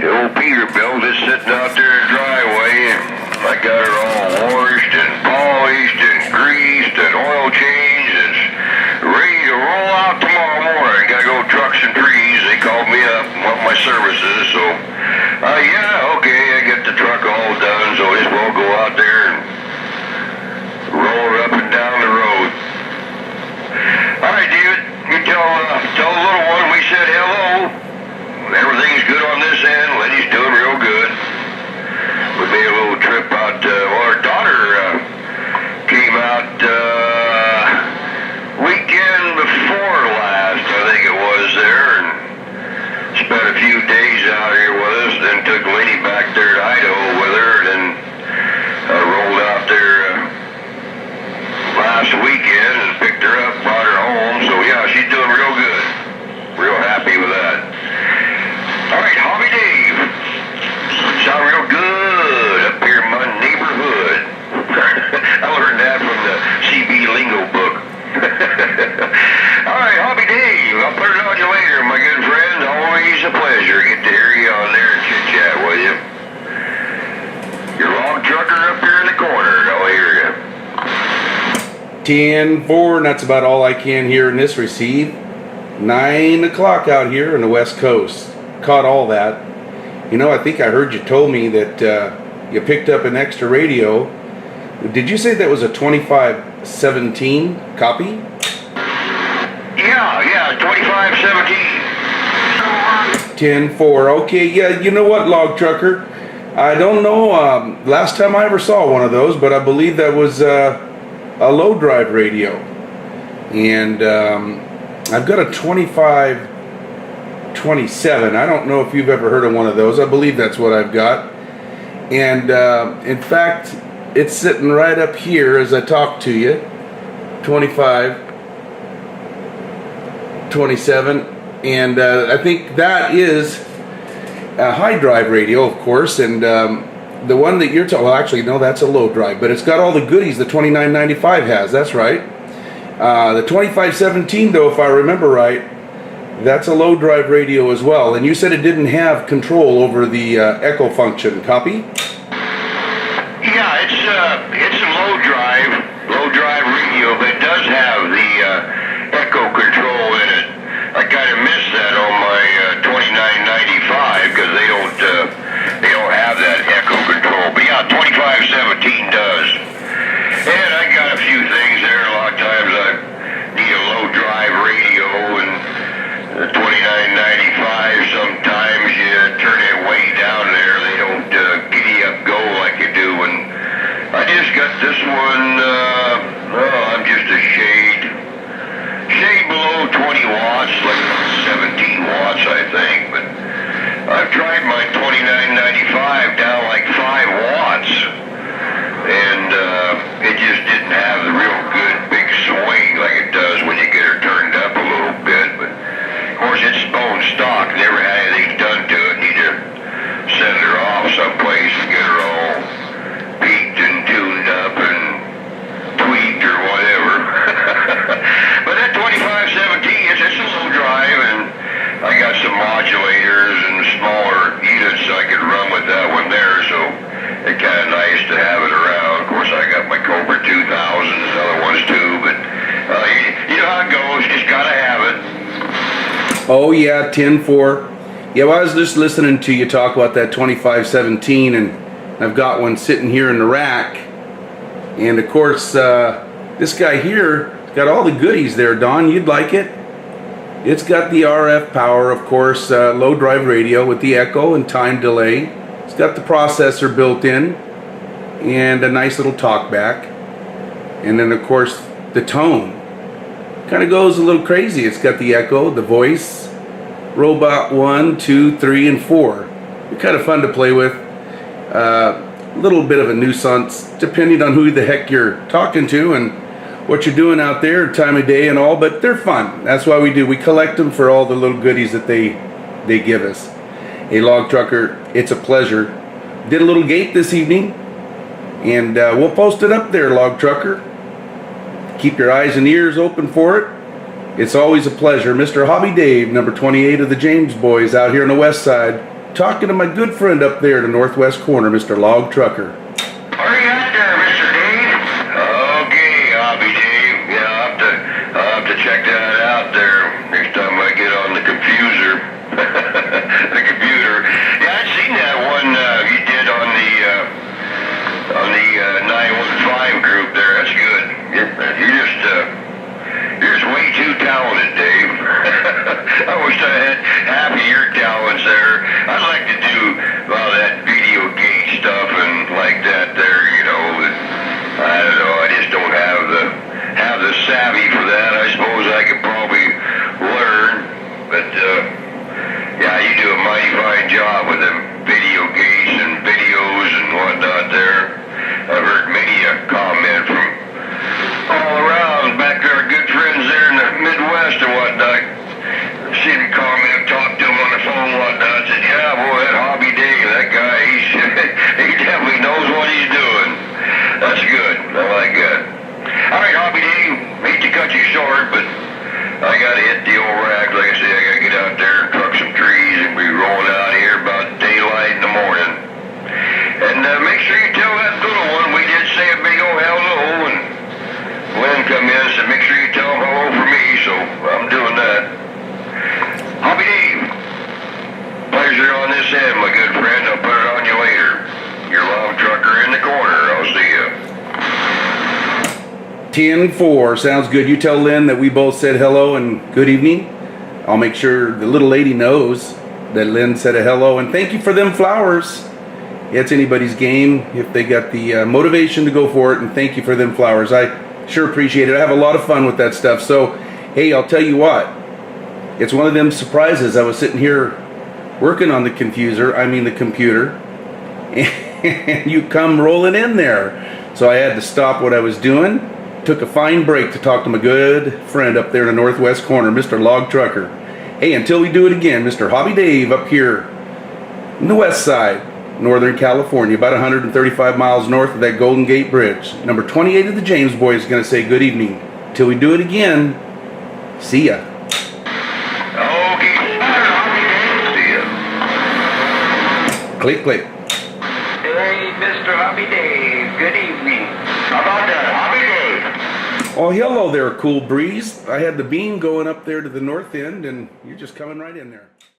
old Peterbilt is sitting out there in the driveway, and I got her all washed and polished and greased and oil changed and ready to roll out tomorrow morning. Gotta go trucks and trees. They called me up and want my services, so yeah, okay, I get the truck all done, so I just will go out there and roll her up and down the road. All right, David, you tell the little one we said hello. Everything's good on this end. Lenny's doing real good. We made a little trip out. Our daughter came out weekend before last, I think it was there, and spent a few days out here with us. Then took Lenny back there to Idaho with her, and then rolled out there last weekend and picked her up, brought her home. So yeah, she's doing real good. Real happy with that. All right, Hobby Dave. Sound real good up here in my neighborhood. I learned that from the CB lingo book. All right, Hobby Dave. I'll put it on you later, my good friend. Always a pleasure. Get to hear you on there and chit-chat with you. Your log trucker up here in the corner. I'll hear you. 10-4, and that's about all I can hear in this receive. 9 o'clock out here on the West Coast. Caught all that. You know, I think I heard you told me that you picked up an extra radio. Did you say that was a 2517 copy? Yeah, 2517. 10-4. Okay, yeah, you know what, log trucker? I don't know, last time I ever saw one of those, but I believe that was a low drive radio. And I've got a 2527. I don't know if you've ever heard of one of those. I believe that's what I've got. And in fact, it's sitting right up here as I talk to you. 2527. And I think that is a high drive radio, of course. And the one that you're talking, well, actually, no, that's a low drive. But it's got all the goodies the 2995 has. That's right. The 2517, though, if I remember right, that's a low drive radio as well. And you said it didn't have control over the echo function. Copy? Yeah, it's a low drive radio, but it does have the echo control in it. I kind of missed that on my 2995 because they don't have that echo control. But yeah, 2517 does. And I got a few things there. A lot of times I need a low drive radio, and the 2995, sometimes you turn it way down there. They don't giddy up go like you do. And I just got this one, I'm just a shade below 20 watts, like 17 watts, I think. But I've tried my 2995 down like 5 watts. And it just didn't have the real good big swing like it does when you get her turned up a little bit. But of course it's bone stock, never had anything done to it. Need to send her off someplace and get her all peaked and tuned up and tweaked or whatever. But that 2517, it's a low drive, and I got some modulators and smaller units I could run with that one there, so it's kind of nice to have it around. Of course, I got my Cobra 2000s and other ones too, but you know how it goes. Just gotta have it. Oh yeah, 10-4. Yeah, well, I was just listening to you talk about that 2517, and I've got one sitting here in the rack. And of course, this guy here got all the goodies there, Don. You'd like it. It's got the RF power, of course, low drive radio with the echo and time delay. It's got the processor built in and a nice little talkback. And then, of course, the tone kind of goes a little crazy. It's got the echo, the voice, robot 1, 2, 3, and 4. They're kind of fun to play with. A little bit of a nuisance depending on who the heck you're talking to and what you're doing out there, time of day and all, but they're fun. That's why we do. We collect them for all the little goodies that they give us. Hey, log trucker, it's a pleasure. Did a little gate this evening, and we'll post it up there, log trucker. Keep your eyes and ears open for it. It's always a pleasure. Mr. Hobby Dave, number 28 of the James Boys, out here on the west side. talking to my good friend up there, the northwest corner, Mr. Log Trucker. Are you out there, Mr. Dave? Okay, Hobby Dave. Yeah, I'll have to check that out there next time I get on the computer. The computer. Yeah, I'd seen that one you did on the 915 group there. That's good. You're just way too talented, Dave. I wish I had half of your talents there. I'd like to do that video game stuff and like that there, you know. But I don't know. I just don't have the savvy for that. I suppose I could probably learn, but yeah, you do a mighty fine job with them video games and videos and whatnot there. I've heard many a comment from all around back to our good friends there in the Midwest and whatnot. Seen him comment, talked to him on the phone and whatnot. Said, yeah, boy, that Hobby Dave, that guy, he definitely knows what he's doing. That's good. I like that. All right, Hobby Dave, hate to cut you short, but I got to hit the old rack. Like I say, I got to get out there and truck some trees and be rolling out here about daylight in the morning. And make sure you tell that little one we did say a big old hello, and Glenn come in and said, make sure you tell him hello for me, so I'm doing that. Hobby Dave, pleasure on this end, my good friend. I'll put it on you later. Your log trucker in the corner. I'll see you. 10-4. Sounds good. You tell Lynn that we both said hello and good evening. I'll make sure the little lady knows that Lynn said a hello. And thank you for them flowers. Yeah, it's anybody's game if they got the motivation to go for it. And thank you for them flowers. I sure appreciate it. I have a lot of fun with that stuff. So, hey, I'll tell you what. It's one of them surprises. I was sitting here working on the computer. And you come rolling in there. So I had to stop what I was doing. Took a fine break to talk to my good friend up there in the northwest corner, Mr. Log Trucker. Hey, until we do it again, Mr. Hobby Dave up here in the west side, Northern California, about 135 miles north of that Golden Gate Bridge. Number 28 of the James Boys is going to say good evening. Till we do it again, see ya. Okay, Hobby Dave. See ya. Click, click. Hey, Mr. Hobby Dave, good evening. How about that, Hobby Dave? Oh, hello there, cool breeze. I had the beam going up there to the north end, and you're just coming right in there.